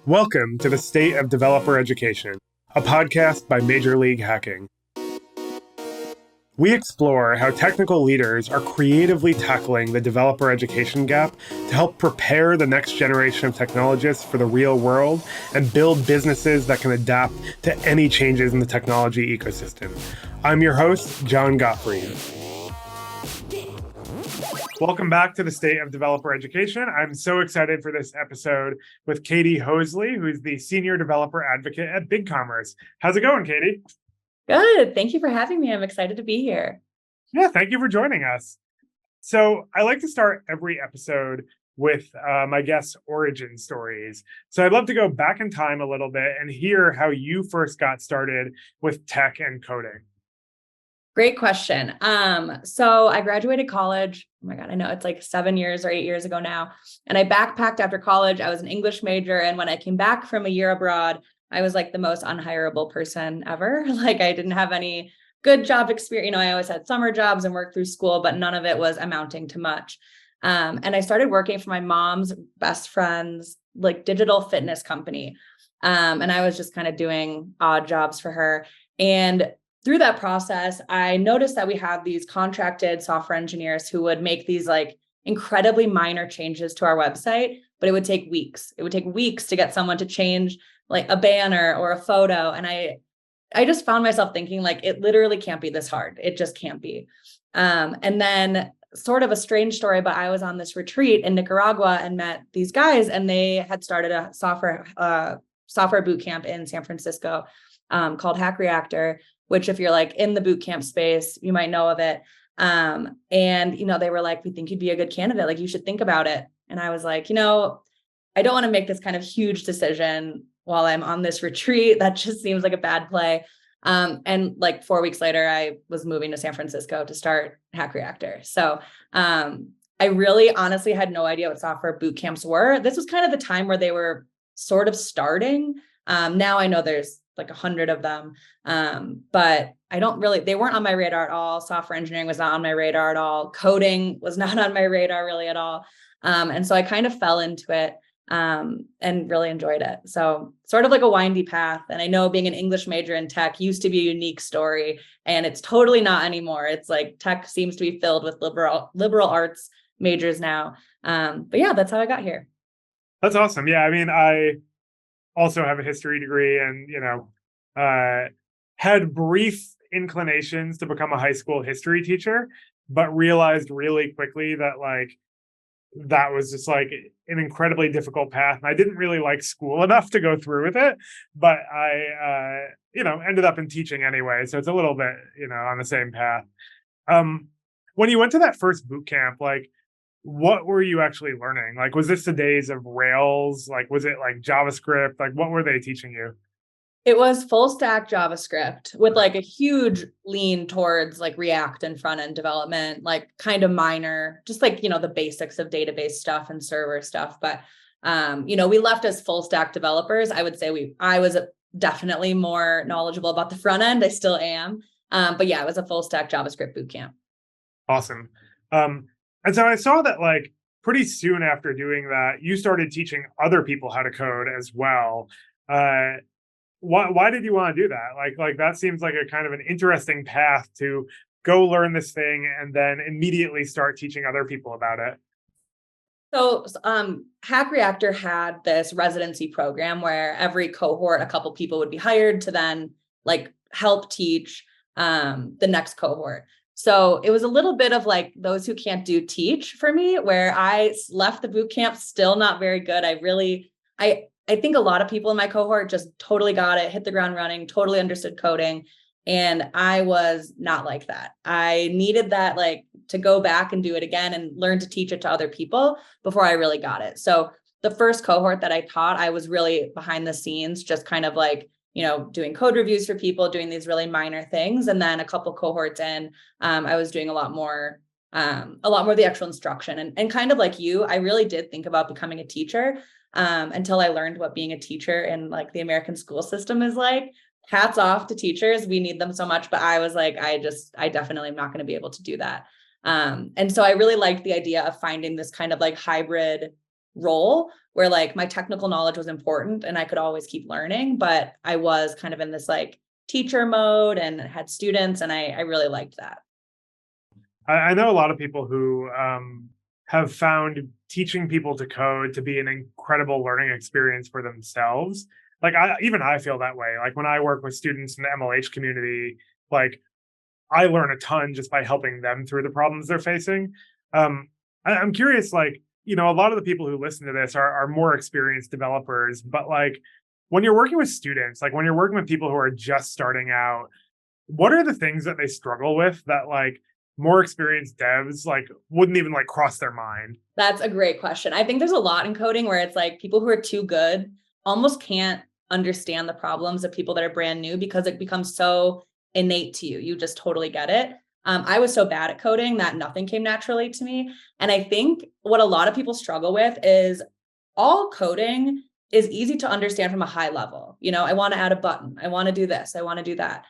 Welcome to the State of Developer Education, a podcast by Major League Hacking. We explore how technical leaders are creatively tackling the developer education gap to help prepare the next generation of technologists for the real world and build businesses that can adapt to any changes in the technology ecosystem. I'm your host, John Gottfried. Welcome back to the State of Developer Education. I'm so excited for this episode with Katie Hoesley, who's the Senior Developer Advocate at BigCommerce. How's it going, Katie? Good. Thank you for having me. I'm excited to be here. Yeah, thank you for joining us. So I like to start every episode with my guests' origin stories. So I'd love to go back in time a little bit and hear how you first got started with tech and coding. Great question. So I graduated college. Oh my God, I know it's like 7 years or 8 years ago now. And I backpacked after college. I was an English major. And when I came back from a year abroad, I was like the most unhireable person ever. Like I didn't have any good job experience. You know, I always had summer jobs and worked through school, but none of it was amounting to much. And I started working for my mom's best friend's like digital fitness company. And I was just kind of doing odd jobs for her. And through that process, I noticed that we have these contracted software engineers who would make these like incredibly minor changes to our website, but it would take weeks. It would take weeks to get someone to change like a banner or a photo. And I just found myself thinking like, it literally can't be this hard. It just can't be. And then sort of a strange story, but I was on this retreat in Nicaragua and met these guys, and they had started a software boot camp in San Francisco called Hack Reactor, which if you're like in the boot camp space, you might know of it. And, you know, they were like, we think you'd be a good candidate. Like you should think about it. And I was like, you know, I don't want to make this kind of huge decision while I'm on this retreat. That just seems like a bad play. And like 4 weeks later, I was moving to San Francisco to start Hack Reactor. So I really honestly had no idea what software boot camps were. This was kind of the time where they were sort of starting. Now I know there's like 100 of them. But they weren't on my radar at all. Software engineering was not on my radar at all. Coding was not on my radar really at all. And so I kind of fell into it and really enjoyed it. So sort of like a windy path. And I know being an English major in tech used to be a unique story, and it's totally not anymore. It's like tech seems to be filled with liberal arts majors now. But yeah, that's how I got here. That's awesome. Yeah, I mean, I also have a history degree and, you know, had brief inclinations to become a high school history teacher, but realized really quickly that like that was just like an incredibly difficult path. And I didn't really like school enough to go through with it, but I, ended up in teaching anyway. So it's a little bit, on the same path. When you went to that first boot camp, like, what were you actually learning? Like, was this the days of Rails? Like, was it like JavaScript? Like, what were they teaching you? It was full stack JavaScript with like a huge lean towards like React and front end development, like kind of minor, just like, the basics of database stuff and server stuff. But, we left as full stack developers. I would say I was definitely more knowledgeable about the front end. I still am. But yeah, it was a full stack JavaScript bootcamp. Awesome. And so I saw that like pretty soon after doing that, you started teaching other people how to code as well. Why did you want to do that? Like that seems like a kind of an interesting path to go learn this thing and then immediately start teaching other people about it. So Hack Reactor had this residency program where every cohort, a couple people would be hired to then like help teach the next cohort. So it was a little bit of like those who can't do teach for me, where I left the boot camp still not very good. I think a lot of people in my cohort just totally got it, hit the ground running, totally understood coding. And I was not like that. I needed that like to go back and do it again and learn to teach it to other people before I really got it. So the first cohort that I taught, I was really behind the scenes, just kind of like, doing code reviews for people, doing these really minor things. And then a couple cohorts in, I was doing a lot more of the actual instruction. And kind of like you, I really did think about becoming a teacher until I learned what being a teacher in like the American school system is like. Hats off to teachers. We need them so much. But I was like, I definitely am not going to be able to do that. And so I really liked the idea of finding this kind of like hybrid role where like my technical knowledge was important and I could always keep learning, but I was kind of in this like teacher mode and had students, and I really liked that. I know a lot of people who have found teaching people to code to be an incredible learning experience for themselves. Like I feel that way. Like when I work with students in the MLH community, like I learn a ton just by helping them through the problems they're facing. I'm curious, like, a lot of the people who listen to this are more experienced developers, but like when you're working with students, like when you're working with people who are just starting out, what are the things that they struggle with that like more experienced devs like wouldn't even like cross their mind? That's a great question. I think there's a lot in coding where it's like people who are too good almost can't understand the problems of people that are brand new because it becomes so innate to you. You just totally get it. I was so bad at coding that nothing came naturally to me. And I think what a lot of people struggle with is all coding is easy to understand from a high level. I want to add a button. I want to do this. I want to do that.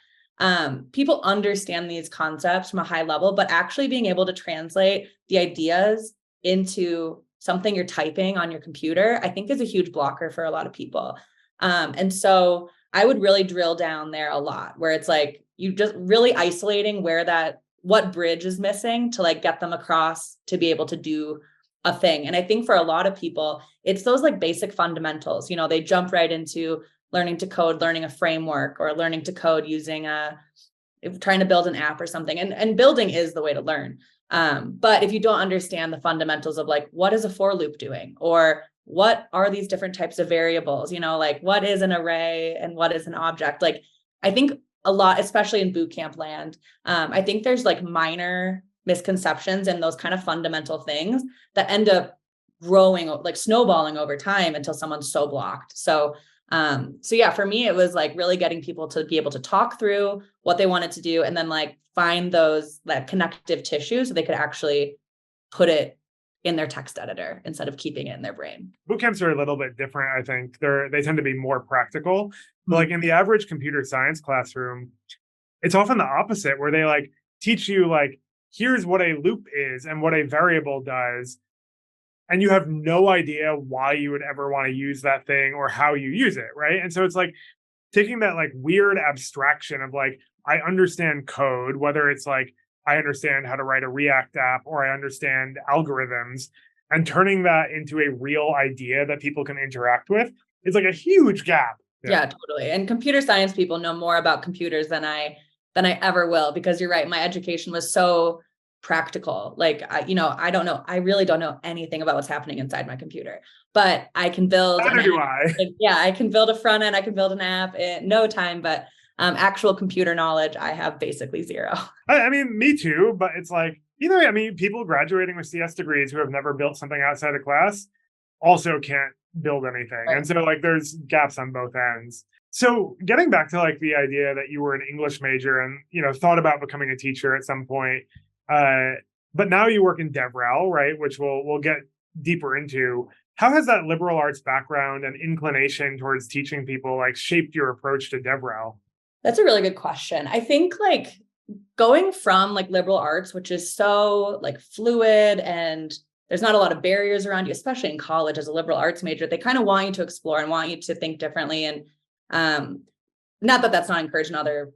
People understand these concepts from a high level, but actually being able to translate the ideas into something you're typing on your computer, I think is a huge blocker for a lot of people. And so I would really drill down there a lot where it's like, you just really isolating what bridge is missing to like get them across to be able to do a thing. And I think for a lot of people, it's those like basic fundamentals, they jump right into learning to code, learning a framework, or learning to code using trying to build an app or something. And building is the way to learn. But if you don't understand the fundamentals of like, what is a for loop doing? Or what are these different types of variables? Like what is an array and what is an object? Like, I think a lot, especially in bootcamp land, I think there's like minor misconceptions and those kind of fundamental things that end up growing, like snowballing over time until someone's so blocked. So yeah, for me, it was like really getting people to be able to talk through what they wanted to do and then like find that connective tissue so they could actually put it in their text editor instead of keeping it in their brain. Bootcamps are a little bit different. I think they tend to be more practical. But like in the average computer science classroom, it's often the opposite where they like teach you like, here's what a loop is and what a variable does. And you have no idea why you would ever want to use that thing or how you use it, right? And so it's like taking that like weird abstraction of like, I understand code, whether it's like, I understand how to write a React app or I understand algorithms, and turning that into a real idea that people can interact with is like a huge gap. Yeah, totally. And computer science people know more about computers than I ever will, because you're right. My education was so practical. Like, I don't know. I really don't know anything about what's happening inside my computer, but I can build. Neither do I. Yeah, I can build a front end. I can build an app in no time, but actual computer knowledge, I have basically zero. I mean, me too, but it's like, I mean, people graduating with CS degrees who have never built something outside of class also can't build anything. Right. And so like there's gaps on both ends. So getting back to like the idea that you were an English major and, thought about becoming a teacher at some point, but now you work in DevRel, right? Which we'll get deeper into. How has that liberal arts background and inclination towards teaching people like shaped your approach to DevRel? That's a really good question. I think like going from like liberal arts, which is so like fluid and there's not a lot of barriers around you, especially in college as a liberal arts major, they kind of want you to explore and want you to think differently. And not that that's not encouraged in other,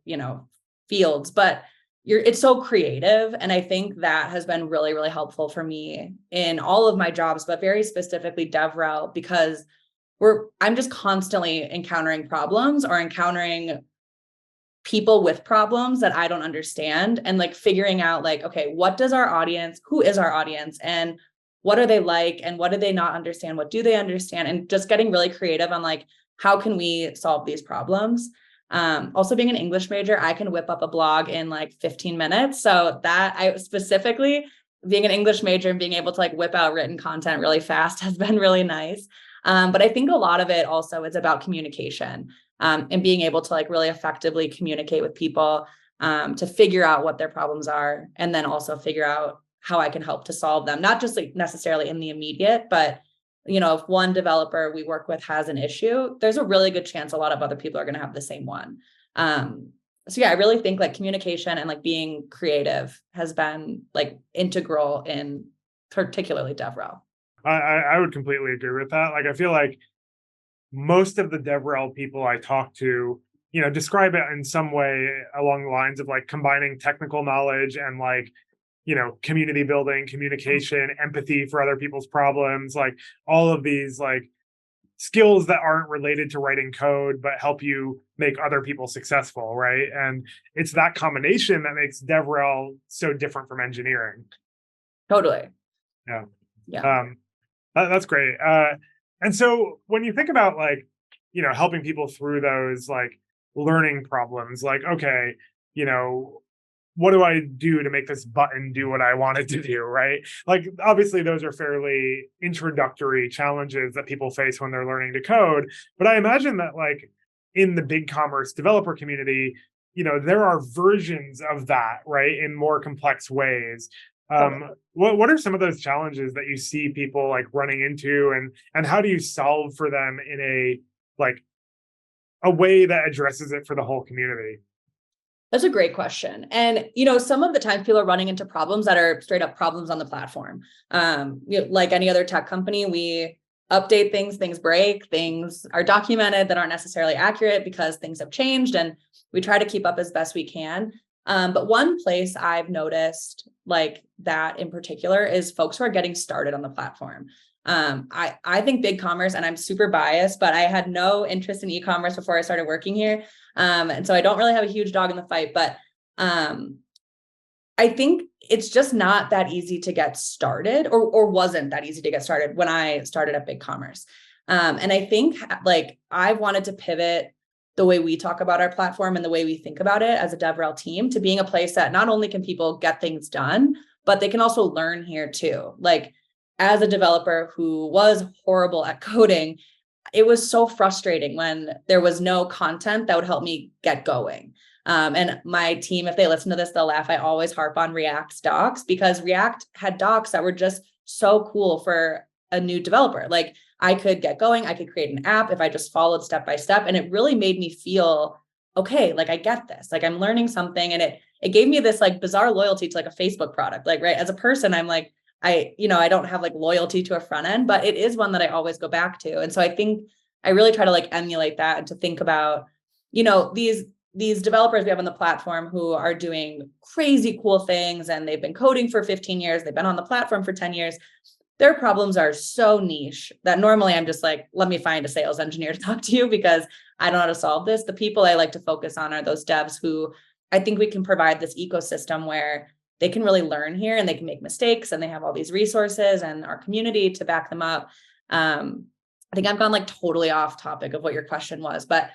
fields, but it's so creative. And I think that has been really, really helpful for me in all of my jobs, but very specifically DevRel, because I'm just constantly encountering problems or encountering people with problems that I don't understand, and like figuring out like, okay, who is our audience, and what are they like, and what do they not understand? What do they understand? And just getting really creative on like, how can we solve these problems? Also being an English major, I can whip up a blog in like 15 minutes. So that I specifically being an English major and being able to like whip out written content really fast has been really nice. But I think a lot of it also is about communication. And being able to like really effectively communicate with people to figure out what their problems are, and then also figure out how I can help to solve them, not just like necessarily in the immediate, but if one developer we work with has an issue, there's a really good chance a lot of other people are going to have the same one. So yeah, I really think like communication and like being creative has been like integral in particularly DevRel. I would completely agree with that. Like, I feel like most of the DevRel people I talk to, describe it in some way along the lines of like combining technical knowledge and like, community building, communication, empathy for other people's problems, like all of these like skills that aren't related to writing code, but help you make other people successful, right? And it's that combination that makes DevRel so different from engineering. Totally. Yeah. Yeah. Um, that's great. And so when you think about like, helping people through those like learning problems, like, okay, you know, what do I do to make this button do what I want it to do, right? Like, obviously, those are fairly introductory challenges that people face when they're learning to code. But I imagine that, like, in the BigCommerce developer community, there are versions of that, right, in more complex ways. Totally. What are some of those challenges that you see people like running into, and how do you solve for them in a like a way that addresses it for the whole community? That's a great question. And, some of the times people are running into problems that are straight up problems on the platform. Like any other tech company, we update things break, things are documented that aren't necessarily accurate because things have changed, and we try to keep up as best we can. But one place I've noticed like that in particular is folks who are getting started on the platform. I think BigCommerce, and I'm super biased, but I had no interest in e-commerce before I started working here. And so I don't really have a huge dog in the fight, but I think it's just not that easy to get started, or wasn't that easy to get started when I started at BigCommerce. And I think like I wanted to pivot the way we talk about our platform and the way we think about it as a DevRel team to being a place that not only can people get things done, but they can also learn here too. Like, as a developer who was horrible at coding, it was so frustrating when there was no content that would help me get going. And my team, if they listen to this, they'll laugh. I always harp on React's docs because React had docs that were just so cool for a new developer. Like, I could get going, I could create an app if I just followed step by step. And it really made me feel, okay, like I get this, like I'm learning something. And it gave me this like bizarre loyalty to like a Facebook product. Like, right, as a person, I'm like, I don't have like loyalty to a front end, but it is one that I always go back to. And so I think I really try to like emulate that and to think about, these developers we have on the platform who are doing crazy cool things, and they've been coding for 15 years. They've been on the platform for 10 years. Their problems are so niche that normally I'm just like, let me find a sales engineer to talk to you because I don't know how to solve this. The people I like to focus on are those devs who I think we can provide this ecosystem where they can really learn here and they can make mistakes, and they have all these resources and our community to back them up. I think I've gone like totally off topic of what your question was, but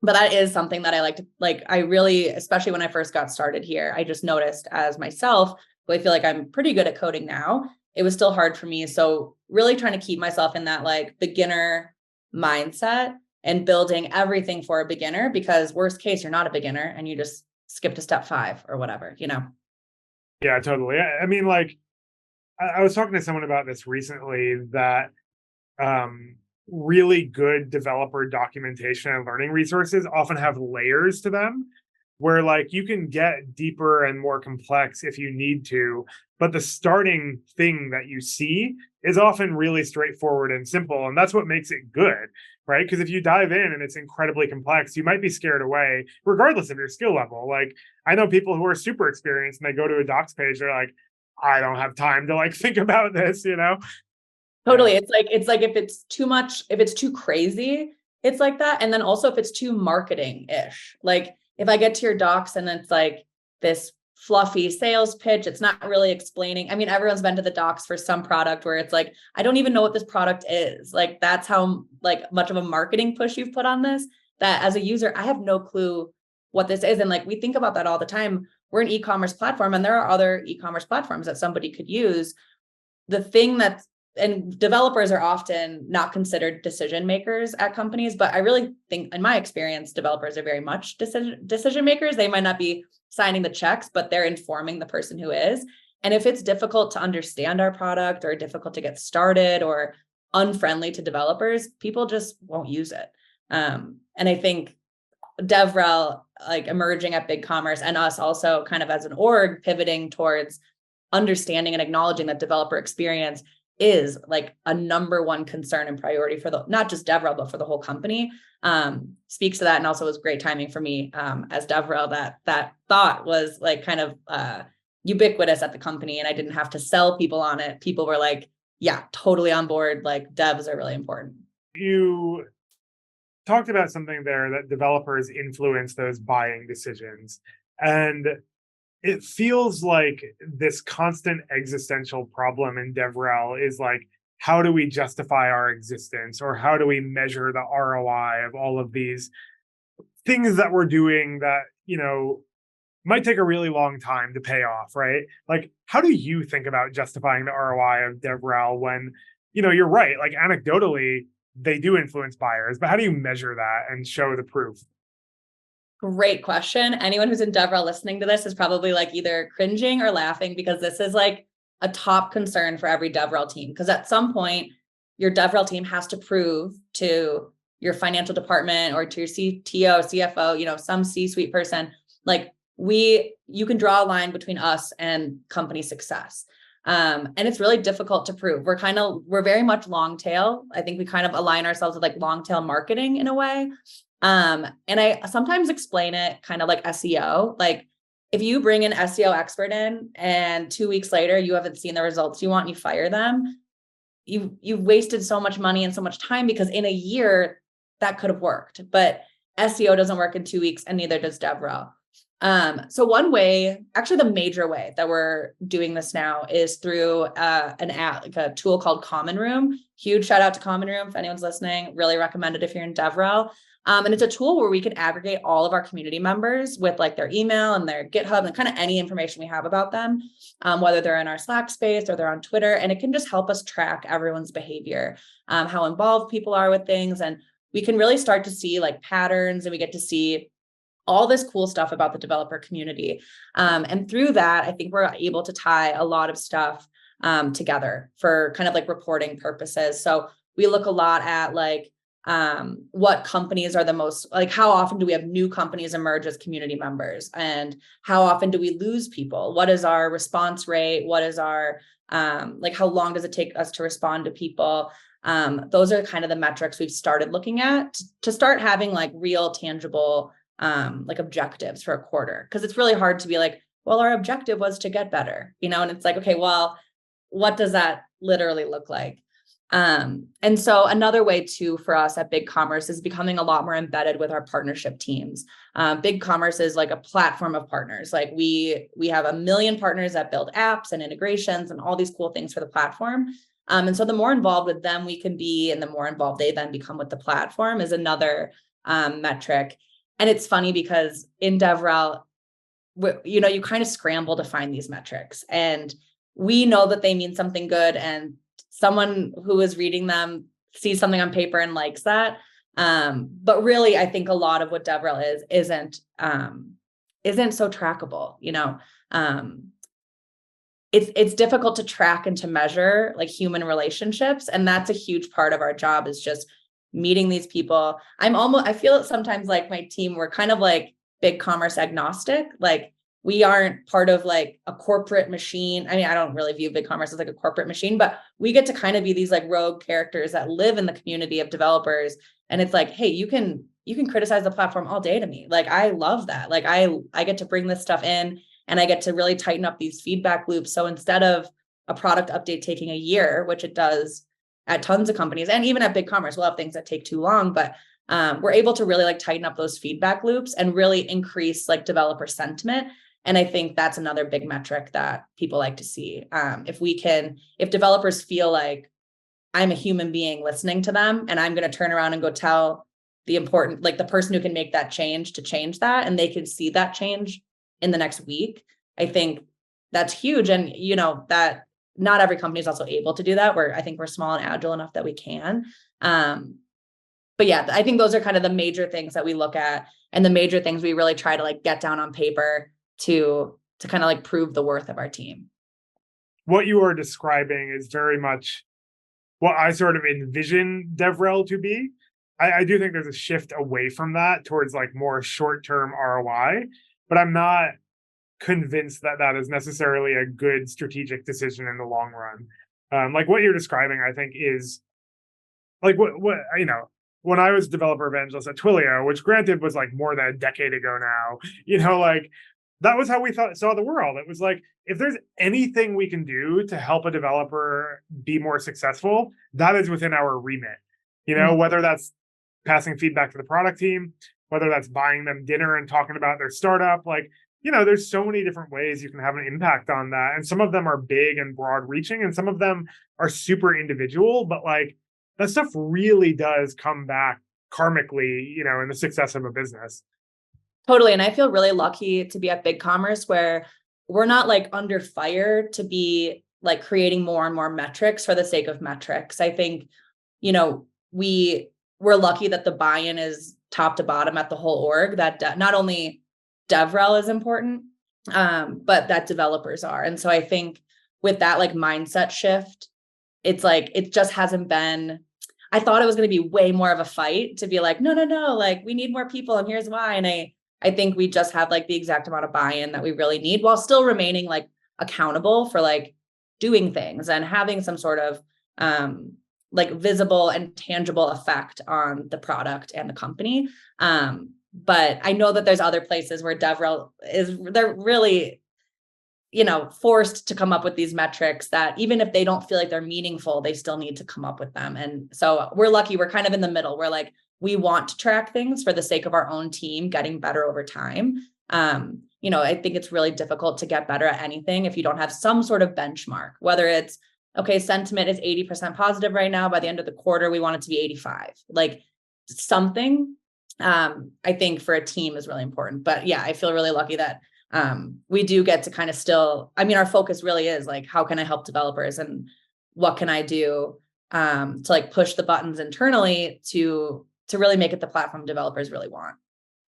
that is something that I like to, like, I really, especially when I first got started here, I just noticed as myself, who I feel like I'm pretty good at coding now, it was still hard for me. So really trying to keep myself in that like beginner mindset and building everything for a beginner, because worst case, you're not a beginner and you just skip to step 5 or whatever. Yeah, totally. I mean, like, I was talking to someone about this recently that really good developer documentation and learning resources often have layers to them where like you can get deeper and more complex if you need to, but the starting thing that you see is often really straightforward and simple, and that's what makes it good, right? Because if you dive in and it's incredibly complex, you might be scared away regardless of your skill level. Like, I know people who are super experienced and they go to a docs page, they're like, I don't have time to like think about this. Totally. It's like if it's too much, if it's too crazy, it's like that. And then also if it's too marketing-ish, like if I get to your docs and it's like this fluffy sales pitch, it's not really explaining. I mean, everyone's been to the docs for some product where it's like, I don't even know what this product is. Like, that's how like much of a marketing push you've put on this, that as a user, I have no clue what this is. And like, we think about that all the time. We're an e-commerce platform and there are other e-commerce platforms that somebody could use. The thing that's, and developers are often not considered decision makers at companies, but I really think in my experience, developers are very much decision makers. They might not be signing the checks, but they're informing the person who is. And if it's difficult to understand our product or difficult to get started or unfriendly to developers, people just won't use it. And I think DevRel, like emerging at BigCommerce, and us also kind of as an org pivoting towards understanding and acknowledging that developer experience is like a number one concern and priority for not just DevRel, but for the whole company. Speaks to that. And also was great timing for me as DevRel, that thought was like kind of ubiquitous at the company, and I didn't have to sell people on it. People were like, yeah, totally on board. Like devs are really important. You talked about something there, that developers influence those buying decisions. And it feels like this constant existential problem in DevRel is like, how do we justify our existence, or how do we measure the ROI of all of these things that we're doing that, might take a really long time to pay off, right? Like, how do you think about justifying the ROI of DevRel when, you're right, like anecdotally, they do influence buyers, but how do you measure that and show the proof? Great question. Anyone who's in DevRel listening to this is probably like either cringing or laughing, because this is like a top concern for every DevRel team. Because at some point, your DevRel team has to prove to your financial department or to your CTO, CFO, some C-suite person, like you can draw a line between us and company success. And it's really difficult to prove. We're very much long tail. I think we kind of align ourselves with like long tail marketing in a way. And I sometimes explain it kind of like SEO. Like if you bring an SEO expert in and 2 weeks later, you haven't seen the results you want, and you fire them, you've wasted so much money and so much time, because in a year that could have worked, but SEO doesn't work in 2 weeks, and neither does DevRel. So one way, actually the major way that we're doing this now is through an app, like a tool called Common Room. Huge shout out to Common Room. If anyone's listening, really recommend it if you're in DevRel. And it's a tool where we can aggregate all of our community members with like their email and their GitHub and kind of any information we have about them, whether they're in our Slack space or they're on Twitter. And it can just help us track everyone's behavior, how involved people are with things. And we can really start to see like patterns, and we get to see all this cool stuff about the developer community. And through that, I think we're able to tie a lot of stuff together for kind of like reporting purposes. So we look a lot at like what companies are the most, like how often do we have new companies emerge as community members, and how often do we lose people? What is our response rate? What is our, like how long does it take us to respond to people? Those are kind of the metrics we've started looking at to start having like real tangible like objectives for a quarter. Cause it's really hard to be like, well, our objective was to get better, and it's like, okay, well, what does that literally look like? And so another way too for us at BigCommerce is becoming a lot more embedded with our partnership teams. BigCommerce is like a platform of partners. Like we have 1 million partners that build apps and integrations and all these cool things for the platform. And so the more involved with them we can be, and the more involved they then become with the platform, is another metric. And it's funny because in DevRel, you kind of scramble to find these metrics, and we know that they mean something good, and someone who is reading them sees something on paper and likes that. But really, I think a lot of what DevRel isn't so trackable. It's difficult to track and to measure like human relationships, and that's a huge part of our job, is just meeting these people. I feel it sometimes like my team, we're kind of like BigCommerce agnostic. Like we aren't part of like a corporate machine. I mean, I don't really view BigCommerce as like a corporate machine, but we get to kind of be these like rogue characters that live in the community of developers. And it's like, hey, you can criticize the platform all day to me. Like, I love that. Like I get to bring this stuff in, and I get to really tighten up these feedback loops. So instead of a product update taking a year, which it does at tons of companies, and even at BigCommerce, we'll have things that take too long, but we're able to really like tighten up those feedback loops and really increase like developer sentiment. And I think that's another big metric that people like to see. If developers feel like I'm a human being listening to them, and I'm going to turn around and go tell the person who can make that change to change that, and they can see that change in the next week, I think that's huge. And that not every company is also able to do that. I think we're small and agile enough that we can. But yeah, I think those are kind of the major things that we look at, and the major things we really try to like get down on paper to kind of like prove the worth of our team. What you are describing is very much what I sort of envision DevRel to be. I do think there's a shift away from that towards like more short-term ROI, but I'm not convinced that that is necessarily a good strategic decision in the long run. Like what you're describing, I think is like what when I was developer evangelist at Twilio, which granted was like more than a decade ago now, like that was how we saw the world. It was like, if there's anything we can do to help a developer be more successful, that is within our remit. Whether that's passing feedback to the product team, whether that's buying them dinner and talking about their startup, like, there's so many different ways you can have an impact on that. And some of them are big and broad reaching, and some of them are super individual, but like that stuff really does come back karmically, in the success of a business. Totally. And I feel really lucky to be at BigCommerce, where we're not like under fire to be like creating more and more metrics for the sake of metrics. I think, we're lucky that the buy-in is top to bottom at the whole org, that not only DevRel is important, but that developers are. And so I think with that like mindset shift, it's like, it just hasn't been, I thought it was going to be way more of a fight to be like, no, like we need more people and here's why. And I think we just have like the exact amount of buy-in that we really need, while still remaining like accountable for like doing things and having some sort of like visible and tangible effect on the product and the company. But I know that there's other places where DevRel they're really, forced to come up with these metrics that even if they don't feel like they're meaningful, they still need to come up with them. And so we're lucky, we're kind of in the middle. We're like, we want to track things for the sake of our own team getting better over time. I think it's really difficult to get better at anything if you don't have some sort of benchmark, whether it's, okay, sentiment is 80% positive right now. By the end of the quarter, we want it to be 85. Like something, I think for a team is really important. But yeah, I feel really lucky that we do get to kind of still, our focus really is like, how can I help developers and what can I do to like push the buttons internally to really make it the platform developers really want.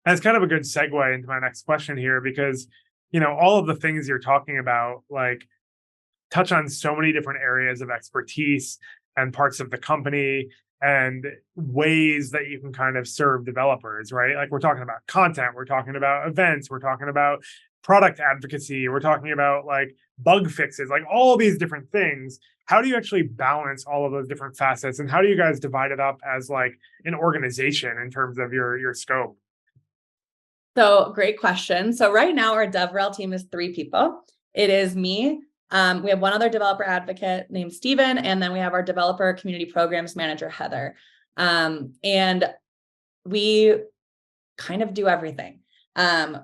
That's kind of a good segue into my next question here, because, all of the things you're talking about, like, touch on so many different areas of expertise and parts of the company and ways that you can kind of serve developers, right? Like we're talking about content, we're talking about events, we're talking about product advocacy, we're talking about like bug fixes, like all these different things. How do you actually balance all of those different facets, and how do you guys divide it up as like an organization in terms of your scope? So great question. So right now our DevRel team is 3 people. It is me. We have one other developer advocate named Steven, and then we have our developer community programs manager, Heather. And we kind of do everything.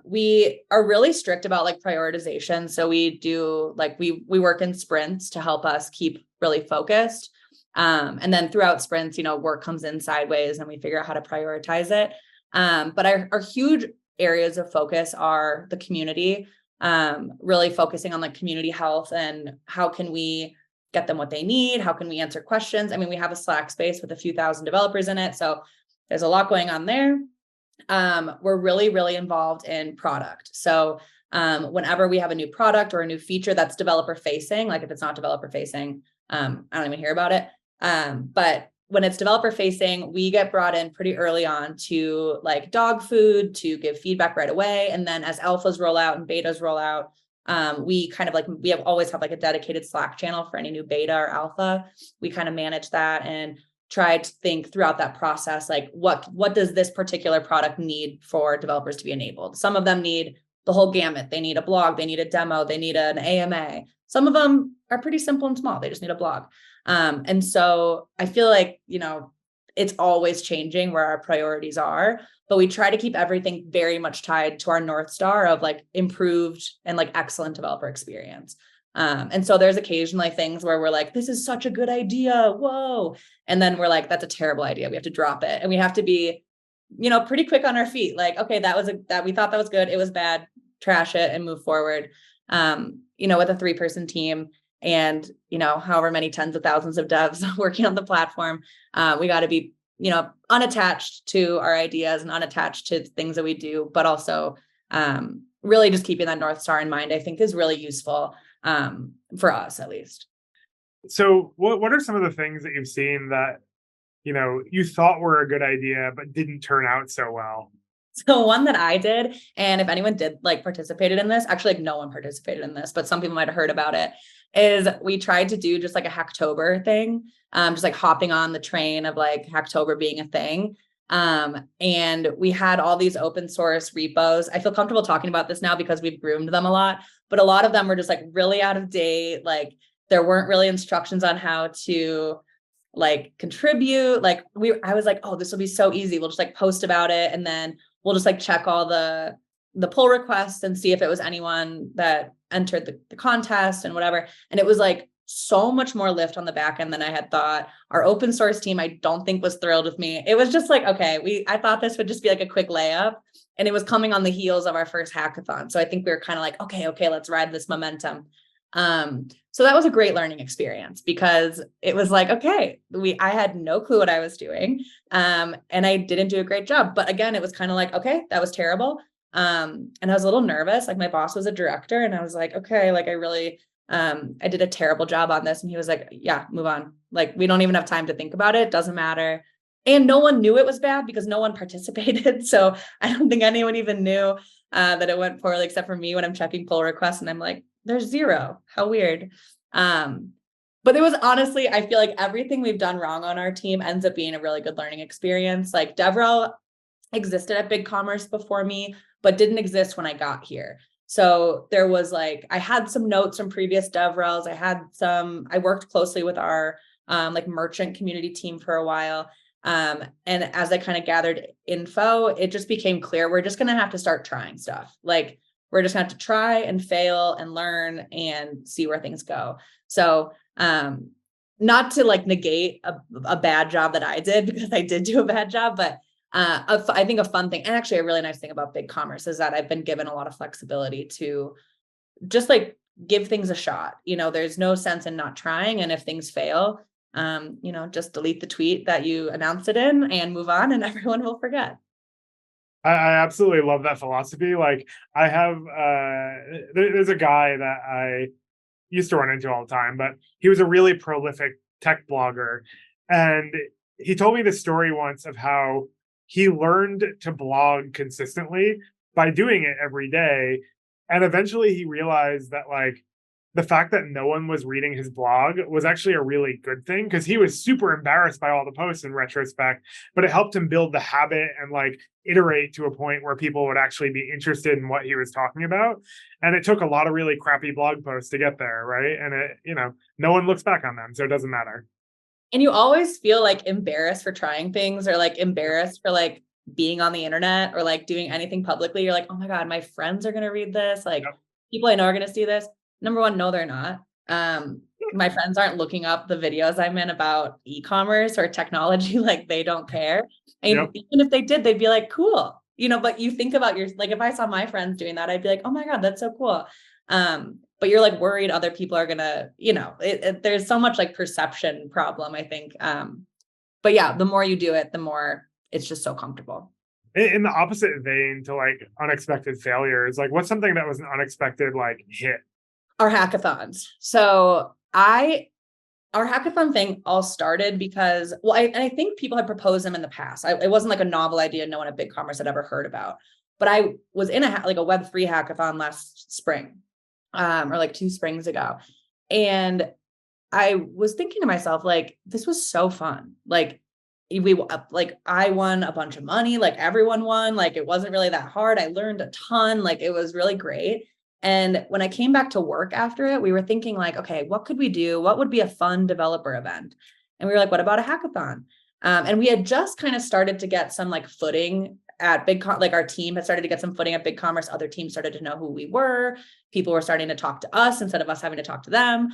We are really strict about like prioritization. So we do like, we work in sprints to help us keep really focused. And then throughout sprints, work comes in sideways and we figure out how to prioritize it. But our huge areas of focus are the community, really focusing on like community health and how can we get them what they need? How can we answer questions? We have a Slack space with a few thousand developers in it. So there's a lot going on there. We're really, really involved in product. So whenever we have a new product or a new feature that's developer facing, like if it's not developer facing, I don't even hear about it. But when it's developer facing, we get brought in pretty early on to like dog food, to give feedback right away. And then as alphas roll out and betas roll out, we kind of like, always have like a dedicated Slack channel for any new beta or alpha. We kind of manage that and try to think throughout that process, like what does this particular product need for developers to be enabled? Some of them need the whole gamut. They need a blog, they need a demo, they need an AMA. Some of them are pretty simple and small. They just need a blog. And so I feel like, it's always changing where our priorities are, but we try to keep everything very much tied to our North Star of like improved and like excellent developer experience. And so there's occasionally things where we're like, this is such a good idea. Whoa. And then we're like, that's a terrible idea. We have to drop it. And we have to be, pretty quick on our feet. Like, okay, that we thought that was good. It was bad. Trash it and move forward. With a 3-person team and, however many tens of thousands of devs working on the platform, we got to be, unattached to our ideas and unattached to things that we do, but also really just keeping that North Star in mind, I think is really useful for us at least. So what are some of the things that you've seen that, you thought were a good idea, but didn't turn out so well? So one that I did, and if anyone did like participated in this, actually like no one participated in this, but some people might have heard about it, is we tried to do just like a Hacktober thing, just like hopping on the train of like Hacktober being a thing. And we had all these open source repos. I feel comfortable talking about this now because we've groomed them a lot, but a lot of them were just like really out of date. Like there weren't really instructions on how to like contribute. Like I was like, oh, this will be so easy. We'll just like post about it. And then we'll just like check all the pull requests and see if it was anyone that entered the contest and whatever. And it was like so much more lift on the back end than I had thought. Our open source team, I don't think was thrilled with me. It was just like, okay, I thought this would just be like a quick layup, and it was coming on the heels of our first hackathon. So I think we were kind of like, okay, let's ride this momentum. So that was a great learning experience because it was like, okay, I had no clue what I was doing. And I didn't do a great job. But again, it was kind of like, okay, that was terrible. And I was a little nervous. Like my boss was a director and I was like, okay, like I did a terrible job on this. And he was like, yeah, move on. Like, we don't even have time to think about it. Doesn't matter. And no one knew it was bad because no one participated. So I don't think anyone even knew that it went poorly except for me when I'm checking pull requests and I'm like, there's 0. How weird. But it was honestly, I feel like everything we've done wrong on our team ends up being a really good learning experience. Like DevRel existed at BigCommerce before me, but didn't exist when I got here. So there was like, I had some notes from previous DevRels. I worked closely with our like merchant community team for a while. And as I kind of gathered info, it just became clear we're just going to have to start trying stuff. Like we're just going to have to try and fail and learn and see where things go. So not to like negate a bad job that I did, because I did do a bad job, but I think a fun thing, and actually a really nice thing about BigCommerce is that I've been given a lot of flexibility to just like give things a shot. There's no sense in not trying. And if things fail, just delete the tweet that you announced it in and move on and everyone will forget. I absolutely love that philosophy. Like I have, there's a guy that I used to run into all the time, but he was a really prolific tech blogger. And he told me this story once of how he learned to blog consistently by doing it every day. And eventually he realized that like the fact that no one was reading his blog was actually a really good thing, because he was super embarrassed by all the posts in retrospect, but it helped him build the habit and like iterate to a point where people would actually be interested in what he was talking about. And it took a lot of really crappy blog posts to get there, right? And no one looks back on them, so it doesn't matter. And you always feel like embarrassed for trying things, or like embarrassed for like being on the internet or like doing anything publicly. You're like, oh my God, my friends are going to read this. Like people I know are going to see this. Number one, no, they're not. My friends aren't looking up the videos I'm in about e-commerce or technology. Like they don't care. And even if they did, they'd be like, cool, but you think about like, if I saw my friends doing that, I'd be like, oh my God, that's so cool. But you're like worried other people are gonna, there's so much like perception problem, I think. But yeah, the more you do it, the more it's just so comfortable. In the opposite vein to like unexpected failures, like what's something that was an unexpected like hit? Our hackathons. So our hackathon thing all started because, I think people had proposed them in the past. It wasn't like a novel idea no one at BigCommerce had ever heard about. But I was in a Web3 hackathon last spring, or like 2 springs ago. And I was thinking to myself, like, this was so fun. Like I won a bunch of money, like everyone won, like it wasn't really that hard. I learned a ton, like it was really great. And when I came back to work after it, we were thinking like, okay, what could we do? What would be a fun developer event? And we were like, what about a hackathon? And we had just kind of started to get some like footing at like our team had started to get some footing at BigCommerce. Other teams started to know who we were. People were starting to talk to us instead of us having to talk to them.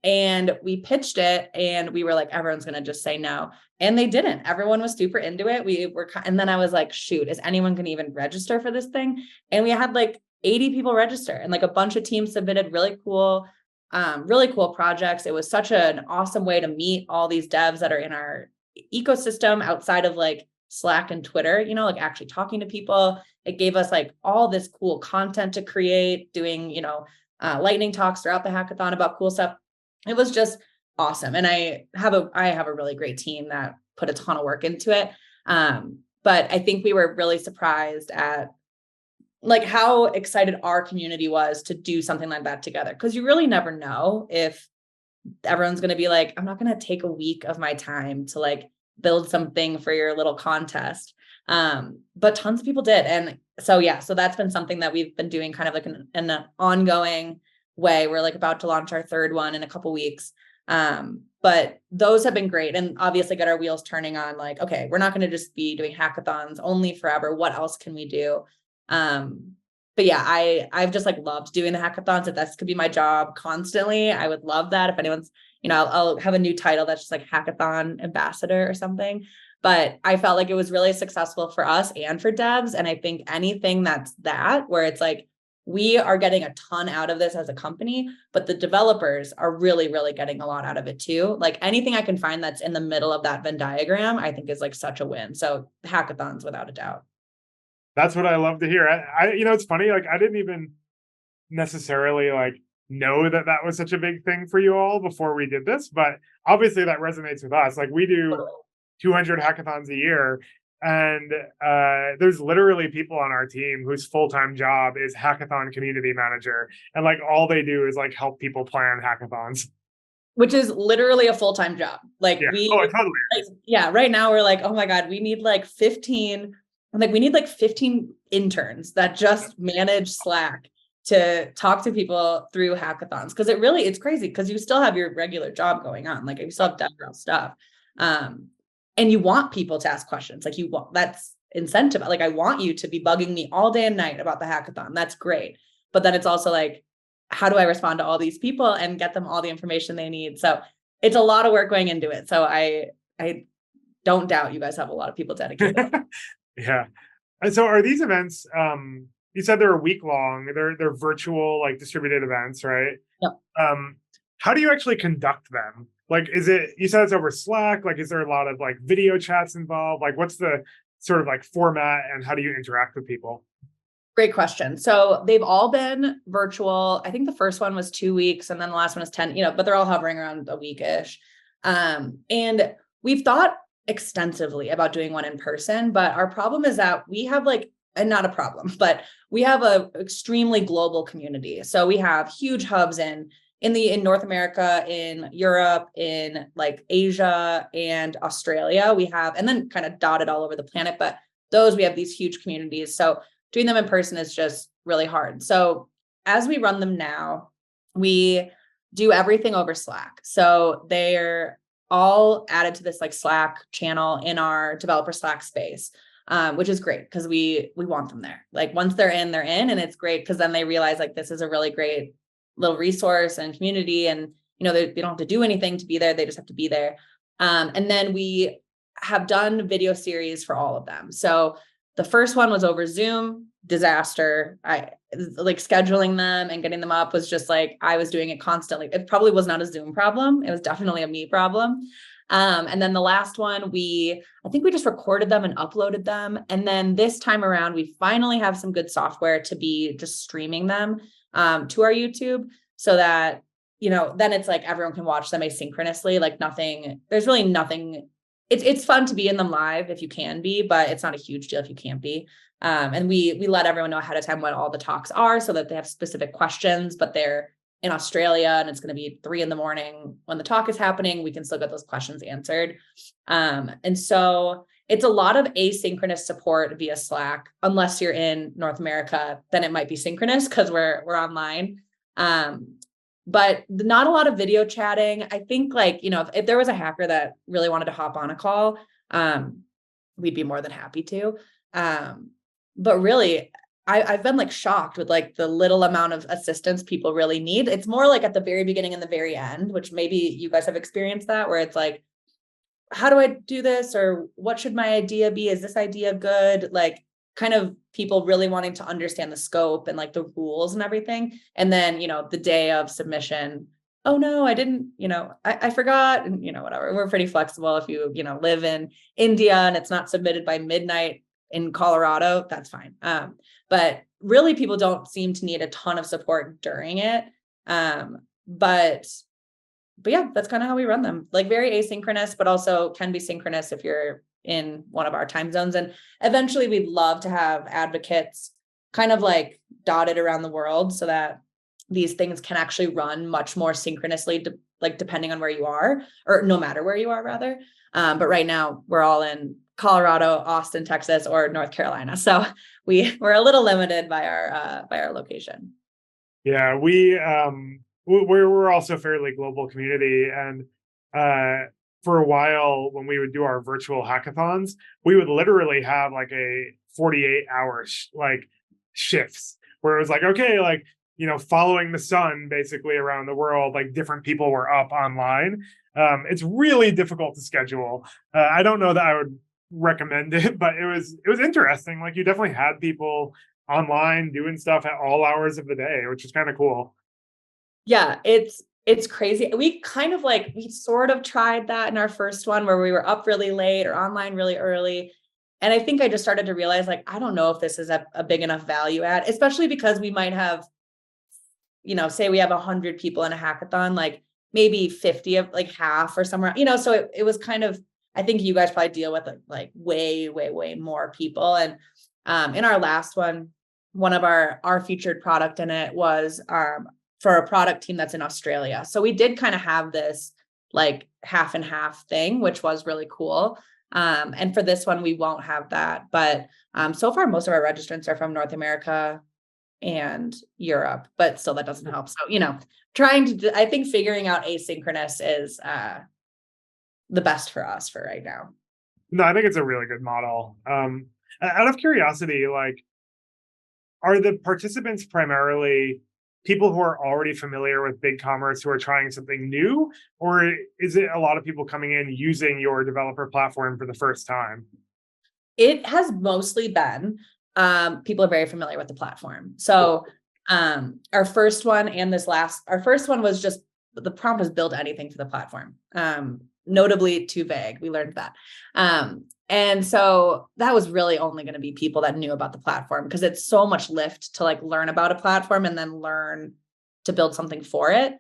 And we pitched it and we were like, everyone's going to just say no. And they didn't. Everyone was super into it. And then I was like, shoot, is anyone going to even register for this thing? And we had like 80 people register and like a bunch of teams submitted really cool projects. It was such an awesome way to meet all these devs that are in our ecosystem outside of like Slack and Twitter, like actually talking to people. It gave us like all this cool content to create, doing, lightning talks throughout the hackathon about cool stuff. It was just awesome. And I have a really great team that put a ton of work into it. But I think we were really surprised at like how excited our community was to do something like that together. Because you really never know if everyone's going to be like, I'm not going to take a week of my time to like build something for your little contest. But tons of people did. And so, yeah, so that's been something that we've been doing kind of like in an ongoing way. We're like about to launch our third one in a couple weeks. But those have been great, and obviously got our wheels turning on like, okay, we're not going to just be doing hackathons only forever. What else can we do? But yeah, I've just like loved doing the hackathons. If that could be my job constantly, I would love that. If anyone's, I'll have a new title that's just like hackathon ambassador or something. But I felt like it was really successful for us and for devs. And I think anything that's that, where it's like, we are getting a ton out of this as a company, but the developers are really, really getting a lot out of it too. Like anything I can find that's in the middle of that Venn diagram, I think is like such a win. So hackathons, without a doubt. That's what I love to hear. It's funny. Like I didn't even necessarily like know that that was such a big thing for you all before we did this, but obviously that resonates with us. Like we do 200 hackathons a year, and there's literally people on our team whose full-time job is hackathon community manager, and like all they do is like help people plan hackathons, which is literally a full-time job. Like totally. Yeah, right now we're like, oh my God, we need like 15 interns that just manage Slack to talk to people through hackathons. Cause it's crazy because you still have your regular job going on. Like you still have DevRel stuff. And you want people to ask questions. Like that's incentive. Like I want you to be bugging me all day and night about the hackathon. That's great. But then it's also like, how do I respond to all these people and get them all the information they need? So it's a lot of work going into it. So I don't doubt you guys have a lot of people dedicated. Yeah. And so are these events, you said they're a week long, they're virtual, like distributed events, right? Yep. How do you actually conduct them? Like, you said it's over Slack, like, is there a lot of like video chats involved? Like, what's the sort of like format and how do you interact with people? Great question. So they've all been virtual. I think the first one was 2 weeks and then the last one was 10, but they're all hovering around a week-ish. And we've thought extensively about doing one in person, but our problem is that we have and not a problem, but we have a extremely global community. So we have huge hubs in North America, in Europe, in like Asia and Australia. We have, and then kind of dotted all over the planet, but we have these huge communities. So doing them in person is just really hard. So as we run them now, we do everything over Slack. So they're all added to this like Slack channel in our developer Slack space, which is great because we want them there. Like once they're in, and it's great because then they realize like this is a really great little resource and community, and they don't have to do anything to be there. They just have to be there. And then we have done video series for all of them. So the first one was over Zoom, disaster. I like scheduling them and getting them up was just like, I was doing it constantly. It probably was not a Zoom problem. It was definitely a me problem. And then the last one, I think we just recorded them and uploaded them. And then this time around, we finally have some good software to be just streaming them to our YouTube so that, then it's like everyone can watch them asynchronously, like there's really nothing. It's fun to be in them live if you can be, but it's not a huge deal if you can't be. And we let everyone know ahead of time what all the talks are so that they have specific questions, but they're in Australia and it's going to be 3 a.m. when the talk is happening, we can still get those questions answered. And so it's a lot of asynchronous support via Slack. Unless you're in North America, then it might be synchronous because we're online. But not a lot of video chatting. I think if there was a hacker that really wanted to hop on a call, we'd be more than happy to. But really, I've been shocked with the little amount of assistance people really need. It's more like at the very beginning and the very end, which maybe you guys have experienced that, where it's like, how do I do this? Or what should my idea be? Is this idea good? Kind of people really wanting to understand the scope and the rules and everything. And then, the day of submission, oh no, I didn't, I forgot. And, whatever. We're pretty flexible. If you, live in India and it's not submitted by midnight in Colorado, that's fine. But really people don't seem to need a ton of support during it. But yeah, that's kind of how we run them. Very asynchronous, but also can be synchronous if you're in one of our time zones. And eventually we'd love to have advocates kind of like dotted around the world so that these things can actually run much more synchronously, like depending on where you are, or no matter where you are rather. But right now we're all in Colorado, Austin, Texas, or North Carolina. So we're a little limited by our location. Yeah, we're also a fairly global community, and for a while when we would do our virtual hackathons, we would literally have like a 48-hour like shifts where it was like, okay, like, following the sun basically around the world, like different people were up online. It's really difficult to schedule. I don't know that I would recommend it, but it was interesting. Like, you definitely had people online doing stuff at all hours of the day, which is kind of cool. Yeah, it's crazy. We sort of tried that in our first one where we were up really late or online really early. And I think I just started to realize, like, I don't know if this is a big enough value add, especially because we might have, say we have 100 people in a hackathon, like maybe 50 of like half or somewhere, so it was kind of, I think you guys probably deal with like way, way, way more people. And in our last one of our featured product in it was for a product team that's in Australia. So we did kind of have this like half and half thing, which was really cool. And for this one, we won't have that. But so far, most of our registrants are from North America and Europe, but still that doesn't help. So, I think figuring out asynchronous is the best for us for right now. No, I think it's a really good model. Out of curiosity, like, are the participants primarily people who are already familiar with BigCommerce who are trying something new, or is it a lot of people coming in using your developer platform for the first time? It has mostly been people are very familiar with the platform. So our first one and our first one was just, the prompt was build anything for the platform. Notably too vague. We learned that. And so that was really only going to be people that knew about the platform, because it's so much lift to like learn about a platform and then learn to build something for it.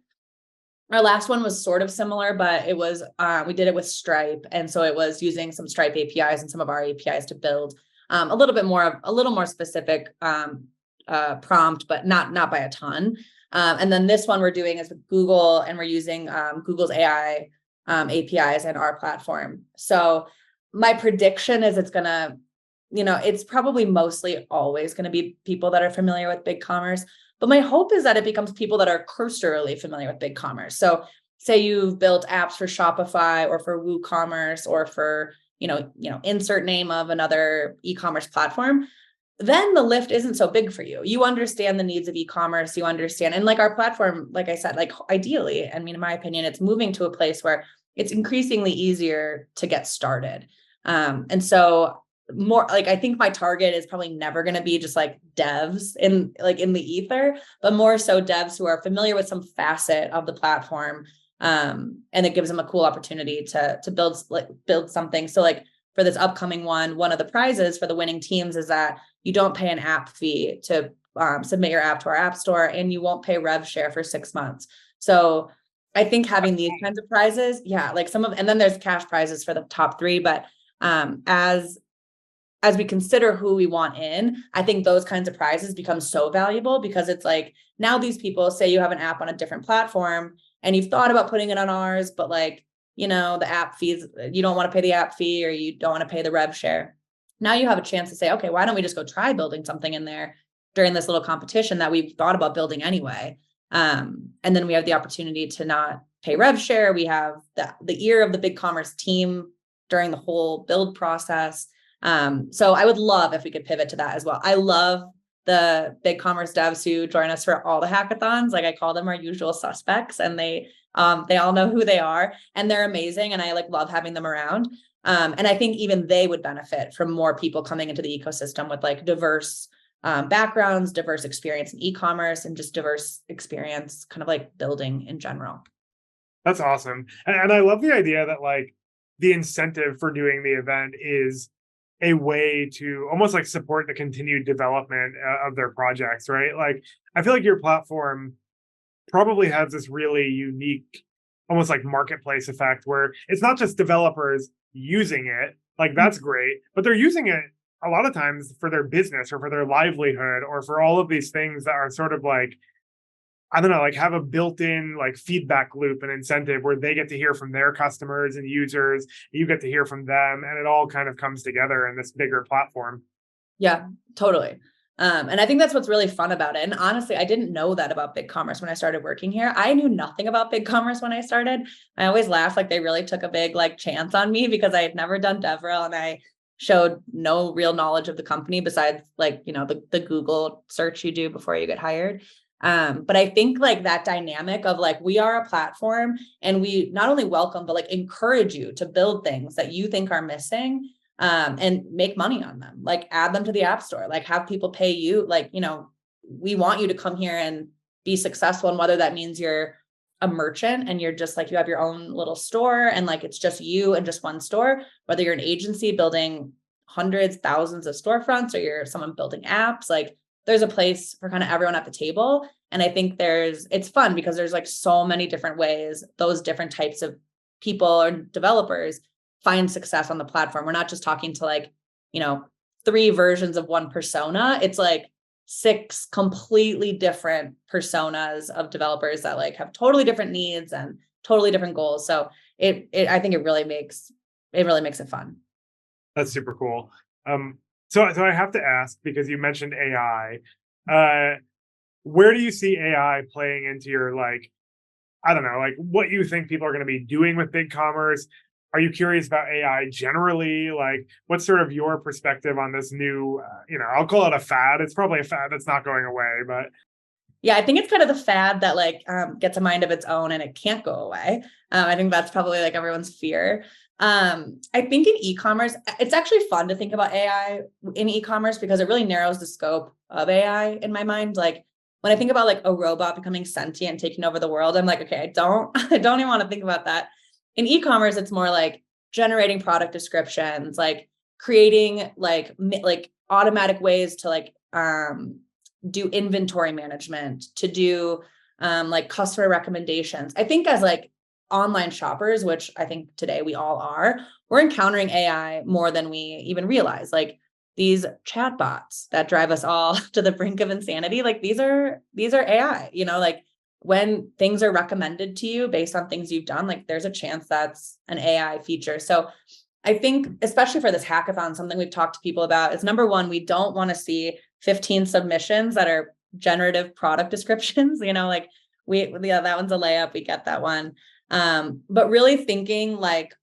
Our last one was sort of similar, but it was, we did it with Stripe. And so it was using some Stripe APIs and some of our APIs to build a little more specific prompt, but not by a ton. And then this one we're doing is with Google, and we're using Google's AI APIs and our platform. So my prediction is it's probably mostly always going to be people that are familiar with BigCommerce. But my hope is that it becomes people that are cursorily familiar with BigCommerce. So say you've built apps for Shopify or for WooCommerce or for, insert name of another e-commerce platform, then the lift isn't so big for you. You understand the needs of e-commerce, you understand. And like our platform, like I said, like ideally, I mean, in my opinion, it's moving to a place where it's increasingly easier to get started. And so more like, I think my target is probably never going to be just like devs in the ether, but more so devs who are familiar with some facet of the platform. And it gives them a cool opportunity to build something. So like for this upcoming one of the prizes for the winning teams is that you don't pay an app fee to submit your app to our app store, and you won't pay rev share for 6 months. So I think having these kinds of prizes, like and then there's cash prizes for the top 3, but as we consider who we want in, I think those kinds of prizes become so valuable, because it's like, now these people, say you have an app on a different platform and you've thought about putting it on ours, but like, the app fees, you don't want to pay the app fee, or you don't want to pay the rev share. Now you have a chance to say, okay, why don't we just go try building something in there during this little competition that we've thought about building anyway. And then we have the opportunity to not pay rev share. We have the ear of the BigCommerce team during the whole build process. So I would love if we could pivot to that as well. I love the BigCommerce devs who join us for all the hackathons. Like, I call them our usual suspects, and they all know who they are, and they're amazing. And I love having them around. And I think even they would benefit from more people coming into the ecosystem with like diverse backgrounds, diverse experience in e-commerce, and just diverse experience kind of like building in general. That's awesome. And I love the idea that like the incentive for doing the event is a way to almost like support the continued development of their projects, right? Like, I feel like your platform probably has this really unique, almost like marketplace effect, where it's not just developers using it, like that's great, but they're using it a lot of times for their business or for their livelihood or for all of these things that are sort of like, I don't know, like have a built-in like feedback loop and incentive where they get to hear from their customers and users, you get to hear from them, and it all kind of comes together in this bigger platform. Yeah, totally. And I think that's what's really fun about it. And honestly, I didn't know that about BigCommerce when I started working here. I knew nothing about BigCommerce when I started. I always laugh like they really took a big like chance on me because I had never done DevRel and I showed no real knowledge of the company besides like, the Google search you do before you get hired. But I think like that dynamic of like, we are a platform and we not only welcome, but like encourage you to build things that you think are missing, and make money on them, like add them to the app store, like have people pay you, like, we want you to come here and be successful. And whether that means you're a merchant and you're just like, you have your own little store and like, it's just you and just one store, whether you're an agency building hundreds, thousands of storefronts, or you're someone building apps, like there's a place for kind of everyone at the table. And I think it's fun because there's like so many different ways those different types of people or developers find success on the platform. We're not just talking to like, 3 versions of one persona. It's like 6 completely different personas of developers that like have totally different needs and totally different goals. So I think it really makes it fun. That's super cool. So I have to ask, because you mentioned AI, where do you see AI playing into your, like, I don't know, like what you think people are going to be doing with BigCommerce? Are you curious about AI generally? Like, what's sort of your perspective on this new, I'll call it a fad. It's probably a fad that's not going away, but Yeah, I think it's kind of the fad that like gets a mind of its own and it can't go away. I think that's probably like everyone's fear. I think in e-commerce, it's actually fun to think about AI in e-commerce because it really narrows the scope of AI in my mind. Like when I think about like a robot becoming sentient and taking over the world, I'm like, okay, I don't even want to think about that. In e-commerce, it's more like generating product descriptions, like creating like automatic ways to like do inventory management, to do like customer recommendations. I think as like online shoppers, which I think today we all are, we're encountering AI more than we even realize. Like these chatbots that drive us all to the brink of insanity, like these are AI, like when things are recommended to you based on things you've done, like there's a chance that's an AI feature. So I think, especially for this hackathon, something we've talked to people about is number one, we don't want to see 15 submissions that are generative product descriptions, like that one's a layup. We get that one. But really thinking like,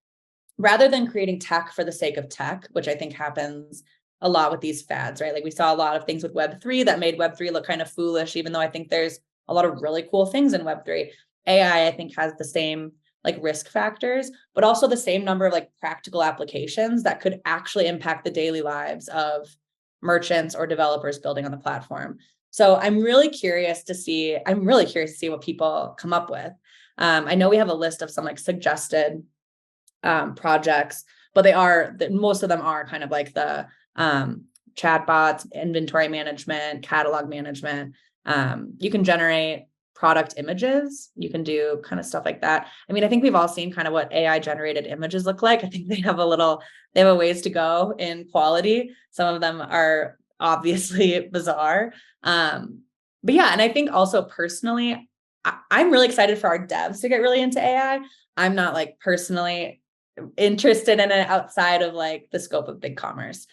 rather than creating tech for the sake of tech, which I think happens a lot with these fads, right? Like we saw a lot of things with Web3 that made Web3 look kind of foolish, even though I think there's a lot of really cool things in Web3. AI, I think, has the same like risk factors, but also the same number of like practical applications that could actually impact the daily lives of merchants or developers building on the platform. So I'm really curious to see what people come up with. I know we have a list of some like suggested projects, but most of them are kind of like the chatbots, inventory management, catalog management. You can generate product images. You can do kind of stuff like that. I mean, I think we've all seen kind of what AI generated images look like. I think they have a ways to go in quality. Some of them are obviously bizarre. But yeah, and I think also personally, I'm really excited for our devs to get really into AI. I'm not like personally interested in it outside of like the scope of BigCommerce.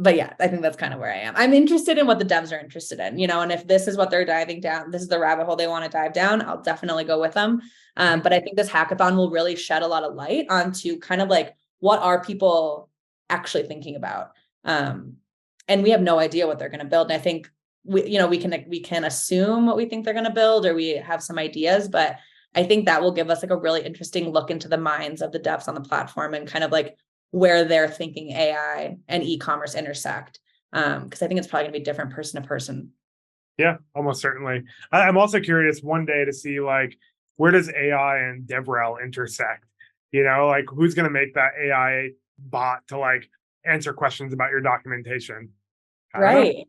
But yeah, I think that's kind of where I am. I'm interested in what the devs are interested in, and if this is what they're diving down, this is the rabbit hole they want to dive down, I'll definitely go with them. But I think this hackathon will really shed a lot of light onto kind of like, what are people actually thinking about? And we have no idea what they're going to build. And I think we can assume what we think they're going to build, or we have some ideas, but I think that will give us like a really interesting look into the minds of the devs on the platform and kind of like where they're thinking AI and e-commerce intersect. Because I think it's probably going to be different person to person. Yeah, almost certainly. I'm also curious one day to see like, where does AI and DevRel intersect? Like who's going to make that AI bot to like answer questions about your documentation? Right.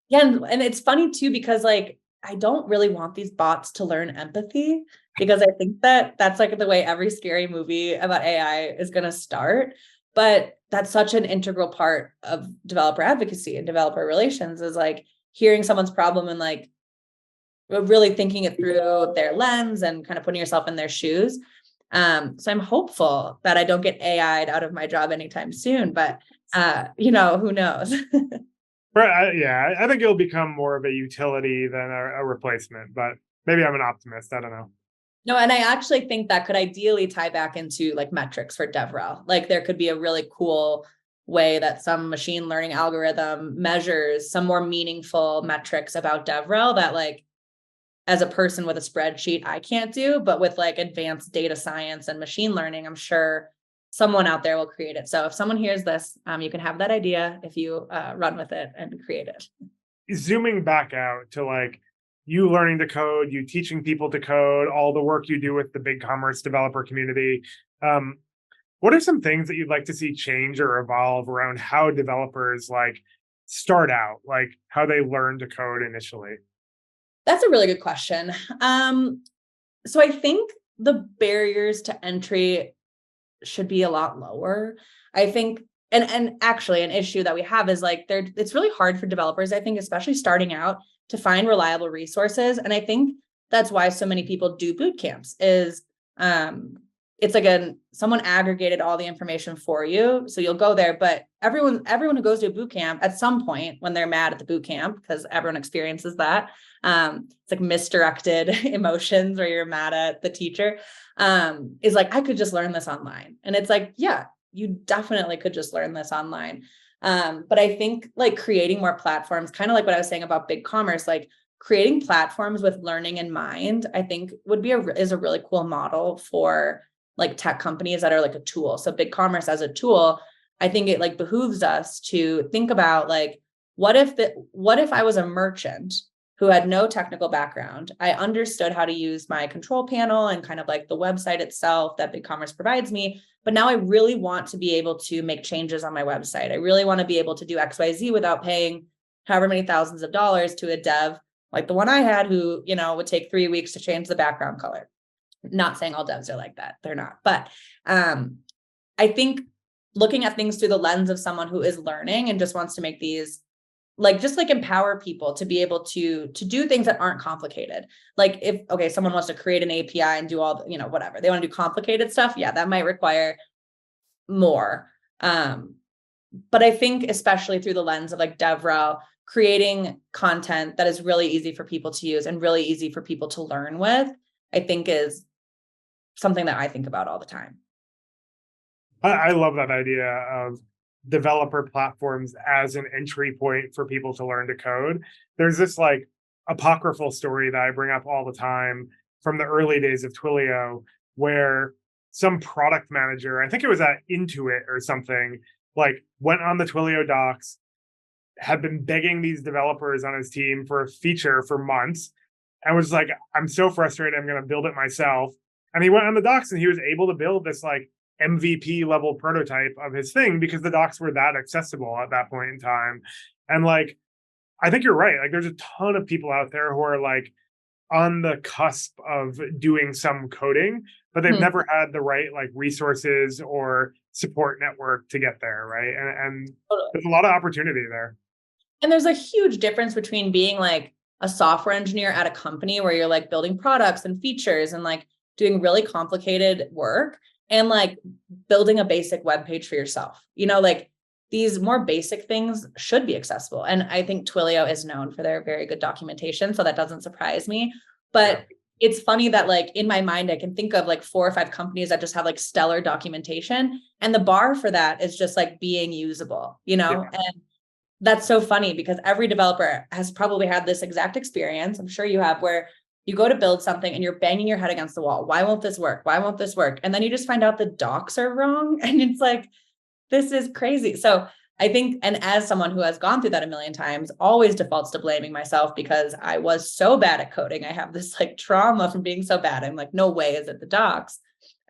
Yeah. And it's funny too, because like, I don't really want these bots to learn empathy, because I think that that's like the way every scary movie about AI is going to start. But that's such an integral part of developer advocacy and developer relations, is like hearing someone's problem and like really thinking it through their lens and kind of putting yourself in their shoes. So I'm hopeful that I don't get AI'd out of my job anytime soon, but who knows? Right. I think it'll become more of a utility than a replacement, but maybe I'm an optimist. I don't know. No, and I actually think that could ideally tie back into like metrics for DevRel. Like there could be a really cool way that some machine learning algorithm measures some more meaningful metrics about DevRel that like as a person with a spreadsheet, I can't do, but with like advanced data science and machine learning, I'm sure someone out there will create it. So if someone hears this, you can have that idea if you run with it and create it. Zooming back out to like you learning to code, you teaching people to code, all the work you do with the BigCommerce developer community. What are some things that you'd like to see change or evolve around how developers like start out, like how they learn to code initially? That's a really good question. So I think the barriers to entry should be a lot lower. I think, and actually an issue that we have is like it's really hard for developers, I think, especially starting out, to find reliable resources. And I think that's why so many people do boot camps is it's like someone aggregated all the information for you. So you'll go there, but everyone who goes to a boot camp at some point when they're mad at the boot camp, because everyone experiences that, it's like misdirected emotions where you're mad at the teacher, is like, I could just learn this online. And it's like, yeah, you definitely could just learn this online. But I think like creating more platforms, kind of like what I was saying about BigCommerce, like creating platforms with learning in mind, I think is a really cool model for like tech companies that are like a tool. So BigCommerce as a tool, I think it like behooves us to think about like, what if I was a merchant who had no technical background? I understood how to use my control panel and kind of like the website itself that BigCommerce provides me. But now I really want to be able to make changes on my website. I really want to be able to do XYZ without paying however many thousands of dollars to a dev like the one I had who, would take 3 weeks to change the background color. Not saying all devs are like that. They're not. But I think looking at things through the lens of someone who is learning and just wants to make these just empower people to be able to do things that aren't complicated. Like if someone wants to create an API and do all whatever they want to do complicated stuff, yeah, that might require more. But I think especially through the lens of like DevRel, creating content that is really easy for people to use and really easy for people to learn with, I think is something that I think about all the time. I love that idea of developer platforms as an entry point for people to learn to code. There's this like apocryphal story that I bring up all the time from the early days of Twilio, where some product manager, I think it was at Intuit or something, like went on the Twilio docs, had been begging these developers on his team for a feature for months, and was like, I'm so frustrated, I'm going to build it myself. And he went on the docs and he was able to build this like MVP level prototype of his thing because the docs were that accessible at that point in time. And like, I think you're right. Like there's a ton of people out there who are like on the cusp of doing some coding, but they've never had the right like resources or support network to get there. Right. And Totally. There's a lot of opportunity there. And there's a huge difference between being like a software engineer at a company where you're like building products and features and like doing really complicated work and like building a basic web page for yourself. Like these more basic things should be accessible. And I think Twilio is known for their very good documentation, so that doesn't surprise me. But it's funny that like in my mind, I can think of like 4 or 5 companies that just have like stellar documentation. And the bar for that is just like being usable, and that's so funny because every developer has probably had this exact experience. I'm sure you have, where you go to build something and you're banging your head against the wall. Why won't this work? Why won't this work? And then you just find out the docs are wrong. And it's like, this is crazy. So I think, and as someone who has gone through that a million times, always defaults to blaming myself because I was so bad at coding. I have this like trauma from being so bad. I'm like, no way is it the docs.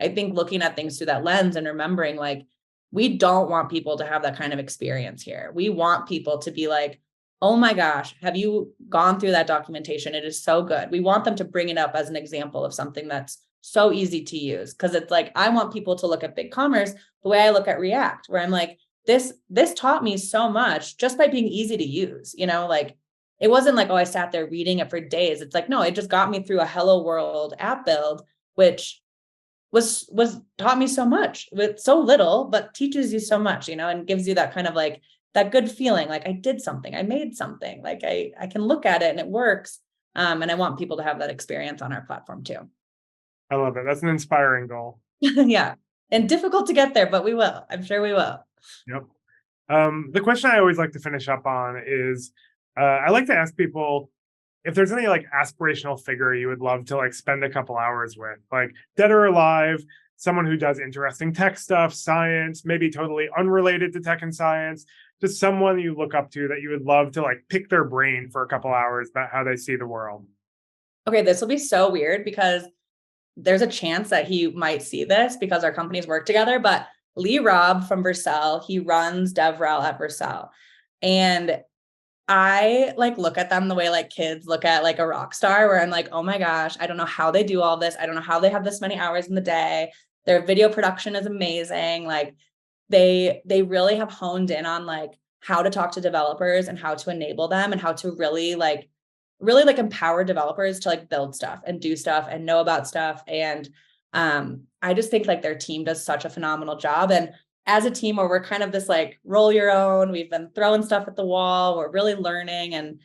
I think looking at things through that lens and remembering like, we don't want people to have that kind of experience here. We want people to be like, oh my gosh, have you gone through that documentation? It is so good. We want them to bring it up as an example of something that's so easy to use. Because it's like, I want people to look at BigCommerce the way I look at React, where I'm like, this taught me so much just by being easy to use, like it wasn't like, oh, I sat there reading it for days. It's like, no, it just got me through a Hello World app build, which was taught me so much with so little, but teaches you so much, and gives you that kind of like that good feeling. Like I did something, I made something, like I can look at it and it works. And I want people to have that experience on our platform too. I love it. That's an inspiring goal. Yeah. And difficult to get there, but we will. I'm sure we will. Yep. The question I always like to finish up on is, I like to ask people if there's any like aspirational figure you would love to like spend a couple hours with, like dead or alive, someone who does interesting tech stuff, science, maybe totally unrelated to tech and science, just someone you look up to that you would love to like pick their brain for a couple hours about how they see the world. Okay, this will be so weird because there's a chance that he might see this because our companies work together, but Lee Robb from Vercel, he runs DevRel at Vercel. And I like look at them the way like kids look at like a rock star, where I'm like, oh my gosh, I don't know how they do all this. I don't know how they have this many hours in the day. Their video production is amazing. Like they really have honed in on like how to talk to developers and how to enable them and how to really like empower developers to like build stuff and do stuff and know about stuff. And I just think like their team does such a phenomenal job. And as a team where we're kind of this like roll your own, we've been throwing stuff at the wall, we're really learning. And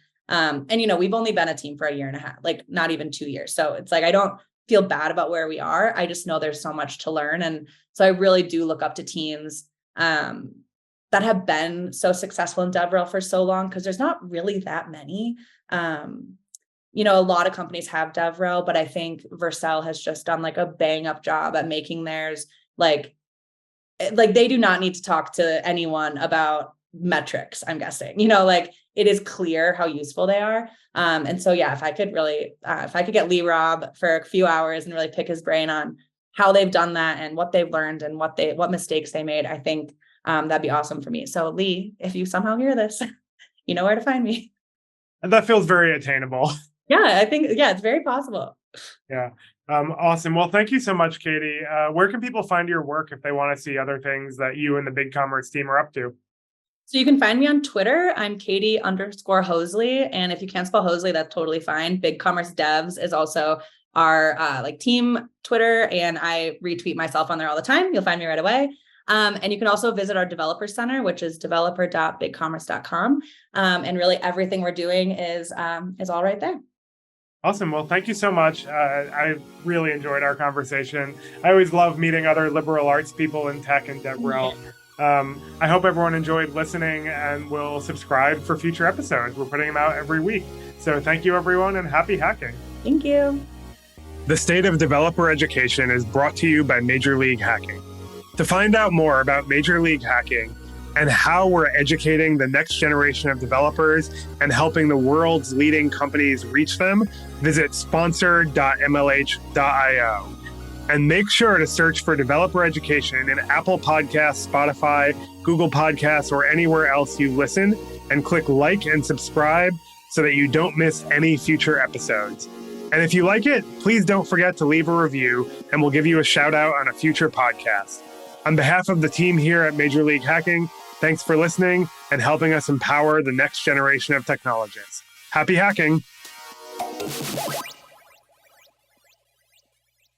we've only been a team for a year and a half, like not even 2 years. So it's like, I don't feel bad about where we are. I just know there's so much to learn. And so I really do look up to teams that have been so successful in DevRel for so long, because there's not really that many. A lot of companies have DevRel, but I think Vercel has just done like a bang up job at making theirs like they do not need to talk to anyone about metrics, I'm guessing, like it is clear how useful they are. And so, yeah, if I could get Lee Robb for a few hours and really pick his brain on how they've done that and what they've learned and what mistakes they made, I think that'd be awesome for me. So Lee, if you somehow hear this, you know where to find me. And that feels very attainable. Yeah, I think, it's very possible. Yeah. Awesome. Well, thank you so much, Katie. Where can people find your work if they want to see other things that you and the BigCommerce team are up to? So you can find me on Twitter. I'm Katie_Hoesley. And if you can't spell Hoesley, that's totally fine. BigCommerce Devs is also our team Twitter. And I retweet myself on there all the time. You'll find me right away. And you can also visit our developer center, which is developer.bigcommerce.com. And really everything we're doing is all right there. Awesome. Well, thank you so much. I really enjoyed our conversation. I always love meeting other liberal arts people in tech and DevRel. I hope everyone enjoyed listening and will subscribe for future episodes. We're putting them out every week. So thank you, everyone, and happy hacking. Thank you. The State of Developer Education is brought to you by Major League Hacking. To find out more about Major League Hacking and how we're educating the next generation of developers and helping the world's leading companies reach them, visit sponsor.mlh.io. And make sure to search for developer education in Apple Podcasts, Spotify, Google Podcasts, or anywhere else you listen, and click like and subscribe so that you don't miss any future episodes. And if you like it, please don't forget to leave a review, and we'll give you a shout out on a future podcast. On behalf of the team here at Major League Hacking, thanks for listening and helping us empower the next generation of technologists. Happy hacking!